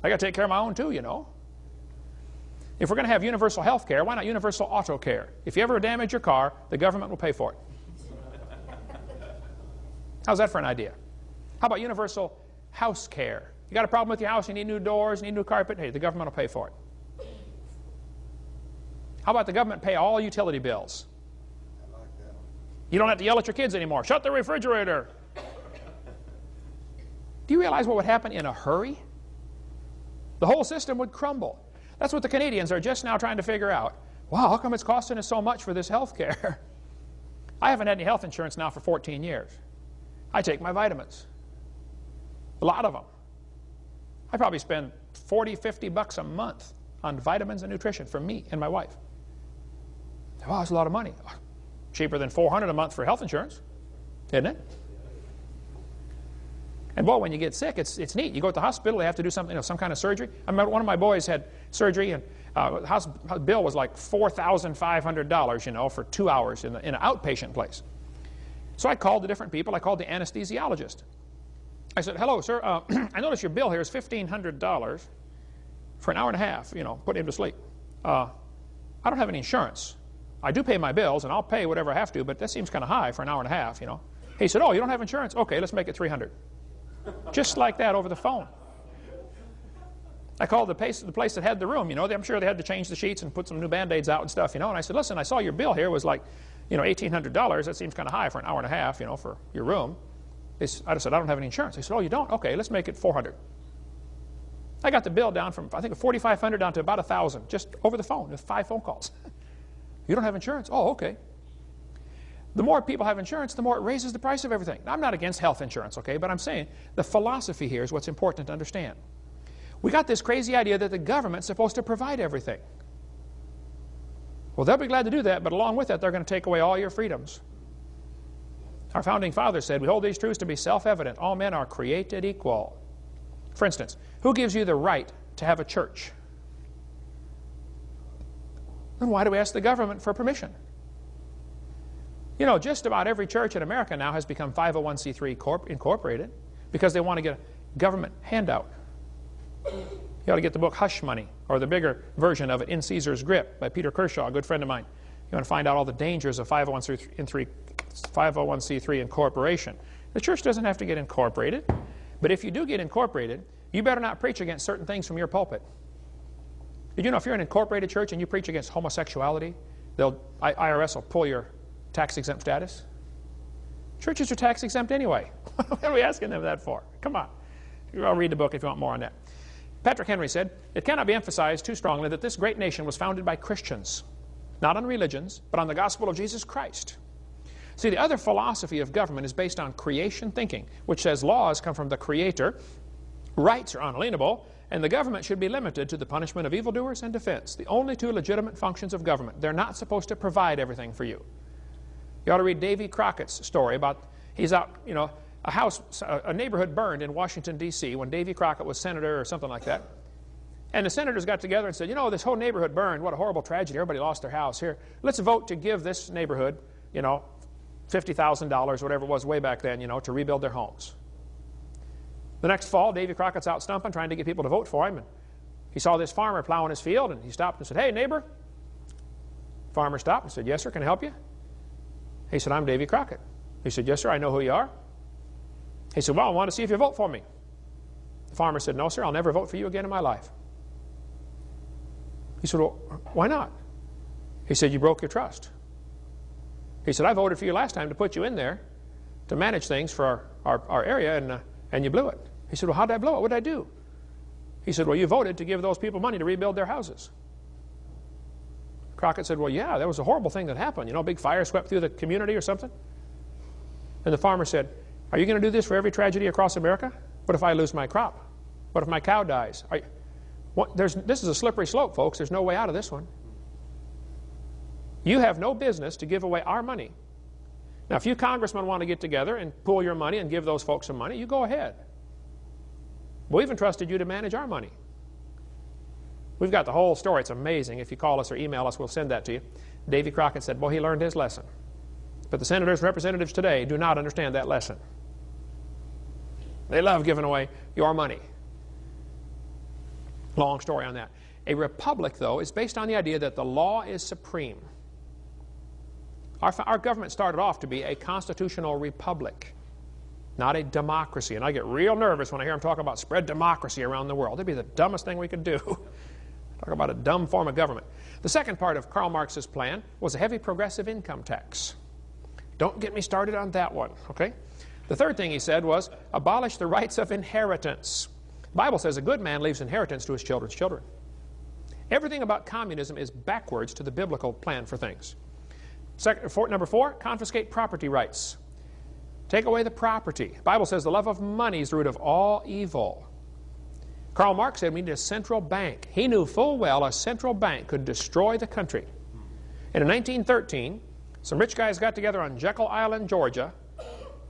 I got to take care of my own too, you know. If we're going to have universal health care, why not universal auto care? If you ever damage your car, the government will pay for it. How's that for an idea? How about universal house care? You got a problem with your house, you need new doors, you need new carpet, hey, the government will pay for it. How about the government pay all utility bills? I like that. You don't have to yell at your kids anymore. Shut the refrigerator. Do you realize what would happen in a hurry? The whole system would crumble. That's what the Canadians are just now trying to figure out. Wow, how come it's costing us so much for this health care? I haven't had any health insurance now for 14 years. I take my vitamins. A lot of them. I probably spend 40, 50 bucks a month on vitamins and nutrition for me and my wife. Wow, that's a lot of money. Cheaper than $400 a month for health insurance, isn't it? And boy, when you get sick, it's neat. You go to the hospital, they have to do something, you know, some kind of surgery. I remember one of my boys had surgery, and the hospital bill was like $4,500, you know, for 2 hours in an outpatient place. So I called the different people. I called the anesthesiologist. I said, hello, sir, I notice your bill here is $1,500 for an hour and a half, you know, put him to sleep. I don't have any insurance. I do pay my bills, and I'll pay whatever I have to, but that seems kind of high for an hour and a half, you know. He said, oh, you don't have insurance? Okay, let's make it $300. Just like that over the phone. I called the place that had the room, you know. I'm sure they had to change the sheets and put some new Band-Aids out and stuff, you know. And I said, listen, I saw your bill here was like, you know, $1,800. That seems kind of high for an hour and a half, you know, for your room. I said, I don't have any insurance. They said, oh, you don't? Okay, let's make it $400. I got the bill down from, I think, $4,500 down to about $1,000, just over the phone with 5 phone calls. You don't have insurance? Oh, okay. The more people have insurance, the more it raises the price of everything. Now, I'm not against health insurance, okay, but I'm saying the philosophy here is what's important to understand. We got this crazy idea that the government's supposed to provide everything. Well, they'll be glad to do that, but along with that, they're going to take away all your freedoms. Our founding fathers said, we hold these truths to be self-evident. All men are created equal. For instance, who gives you the right to have a church? Then why do we ask the government for permission? You know, just about every church in America now has become 501c3 incorporated because they want to get a government handout. You ought to get the book Hush Money, or the bigger version of it, In Caesar's Grip, by Peter Kershaw, a good friend of mine. You want to find out all the dangers of 501c3 incorporation. The church doesn't have to get incorporated, but if you do get incorporated, you better not preach against certain things from your pulpit. Did you know if you're an incorporated church and you preach against homosexuality, IRS will pull your tax-exempt status? Churches are tax-exempt anyway. What are we asking them that for? Come on. I'll read the book if you want more on that. Patrick Henry said, it cannot be emphasized too strongly that this great nation was founded by Christians, not on religions, but on the gospel of Jesus Christ. See, the other philosophy of government is based on creation thinking, which says laws come from the Creator, rights are unalienable, and the government should be limited to the punishment of evildoers and defense, the only 2 legitimate functions of government. They're not supposed to provide everything for you. You ought to read Davy Crockett's story about, he's out, you know, a neighborhood burned in Washington, D.C. when Davy Crockett was senator or something like that. And the senators got together and said, you know, this whole neighborhood burned. What a horrible tragedy. Everybody lost their house. Here, let's vote to give this neighborhood, you know, $50,000, whatever it was way back then, you know, to rebuild their homes. The next fall, Davy Crockett's out stumping, trying to get people to vote for him. And he saw this farmer plowing his field, and he stopped and said, hey, neighbor. Farmer stopped and said, yes, sir, can I help you? He said, I'm Davy Crockett. He said, yes, sir, I know who you are. He said, well, I want to see if you vote for me. The farmer said, no, sir, I'll never vote for you again in my life. He said, well, why not? He said, you broke your trust. He said, I voted for you last time to put you in there to manage things for our area, and you blew it. He said, well, how did I blow it? What did I do? He said, well, you voted to give those people money to rebuild their houses. Crockett said, well, yeah, that was a horrible thing that happened. You know, a big fire swept through the community or something. And the farmer said, are you going to do this for every tragedy across America? What if I lose my crop? What if my cow dies? This is a slippery slope, folks. There's no way out of this one. You have no business to give away our money. Now, if you congressmen want to get together and pool your money and give those folks some money, you go ahead. We've entrusted you to manage our money. We've got the whole story. It's amazing. If you call us or email us, we'll send that to you. Davy Crockett said, well, he learned his lesson. But the senators and representatives today do not understand that lesson. They love giving away your money. Long story on that. A republic, though, is based on the idea that the law is supreme. Our government started off to be a constitutional republic, not a democracy. And I get real nervous when I hear them talk about spread democracy around the world. That'd be the dumbest thing we could do. Talk about a dumb form of government. The second part of Karl Marx's plan was a heavy progressive income tax. Don't get me started on that one, okay? The third thing he said was abolish the rights of inheritance. The Bible says a good man leaves inheritance to his children's children. Everything about communism is backwards to the biblical plan for things. Number 4, confiscate property rights. Take away the property. The Bible says the love of money is the root of all evil. Karl Marx said we need a central bank. He knew full well a central bank could destroy the country. And in 1913, some rich guys got together on Jekyll Island, Georgia,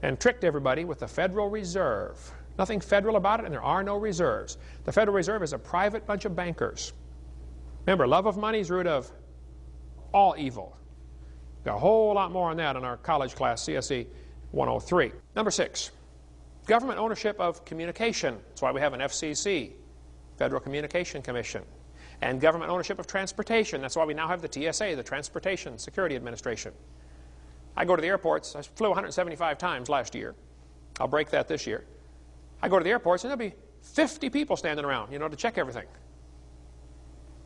and tricked everybody with the Federal Reserve. Nothing federal about it, and there are no reserves. The Federal Reserve is a private bunch of bankers. Remember, love of money is the root of all evil. Got a whole lot more on that in our college class, CSE 103. Number 6, government ownership of communication. That's why we have an FCC, Federal Communication Commission. And government ownership of transportation. That's why we now have the TSA, the Transportation Security Administration. I go to the airports. I flew 175 times last year. I'll break that this year. I go to the airports, and there'll be 50 people standing around, to check everything.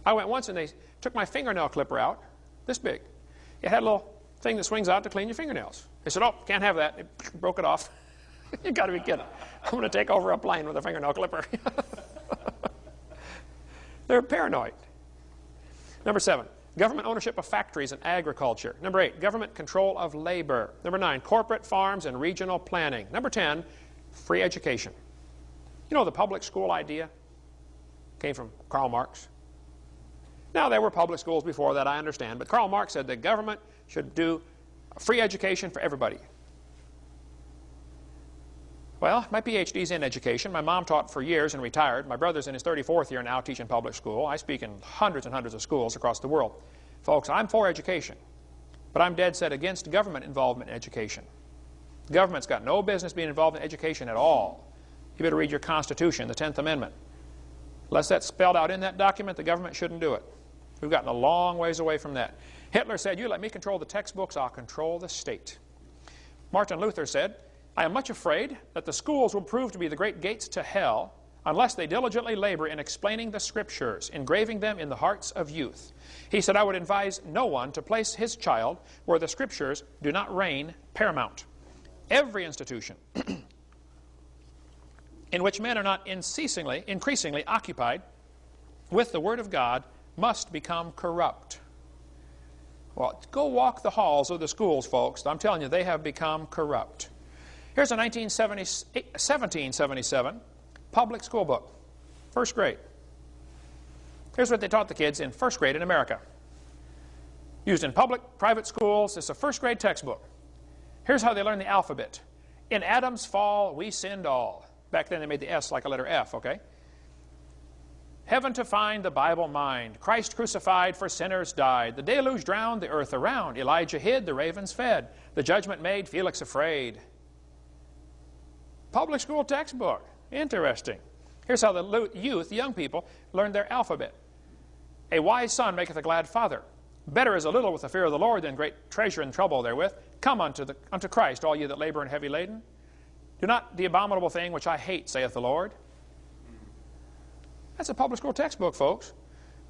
I went once, and they took my fingernail clipper out, this big. It had a little thing that swings out to clean your fingernails. They said, oh, can't have that. They broke it off. You got to be kidding. I'm going to take over a plane with a fingernail clipper. They're paranoid. Number 7, government ownership of factories and agriculture. Number 8, government control of labor. Number 9, corporate farms and regional planning. Number 10, free education. The public school idea came from Karl Marx. Now, there were public schools before that, I understand, but Karl Marx said the government should do free education for everybody. Well, my PhD's in education. My mom taught for years and retired. My brother's in his 34th year now teaching public school. I speak in hundreds and hundreds of schools across the world. Folks, I'm for education, but I'm dead set against government involvement in education. The government's got no business being involved in education at all. You better read your Constitution, the 10th Amendment. Unless that's spelled out in that document, the government shouldn't do it. We've gotten a long ways away from that. Hitler said, you let me control the textbooks, I'll control the state. Martin Luther said, I am much afraid that the schools will prove to be the great gates to hell unless they diligently labor in explaining the Scriptures, engraving them in the hearts of youth. He said, I would advise no one to place his child where the Scriptures do not reign paramount. Every institution in which men are not increasingly occupied with the Word of God must become corrupt. Well, go walk the halls of the schools, folks. I'm telling you, they have become corrupt. Here's a 1777 public school book, first grade. Here's what they taught the kids in first grade in America. Used in public, private schools. It's a first grade textbook. Here's how they learn the alphabet. In Adam's fall, we sinned all. Back then they made the S like a letter F, okay? Heaven to find, the Bible mind. Christ crucified, for sinners died. The deluge drowned the earth around. Elijah hid, the ravens fed. The judgment made Felix afraid. Public school textbook. Interesting. Here's how the youth, young people, learn their alphabet. A wise son maketh a glad father. Better is a little with the fear of the Lord than great treasure and trouble therewith. Come unto Christ, all ye that labor and heavy laden. Do not the abominable thing which I hate, saith the Lord. That's a public school textbook, folks.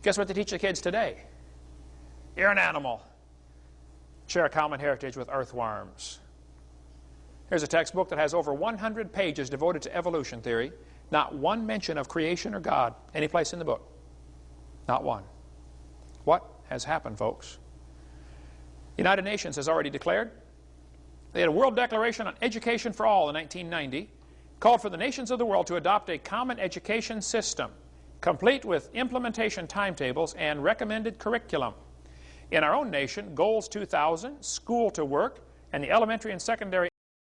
Guess what they teach the kids today? You're an animal. Share a common heritage with earthworms. Here's a textbook that has over 100 pages devoted to evolution theory. Not one mention of creation or God any place in the book. Not one. What has happened, folks? The United Nations has already declared. They had a World Declaration on Education for All in 1990, called for the nations of the world to adopt a common education system, complete with implementation timetables and recommended curriculum. In our own nation, Goals 2000, School to Work, and the elementary and secondary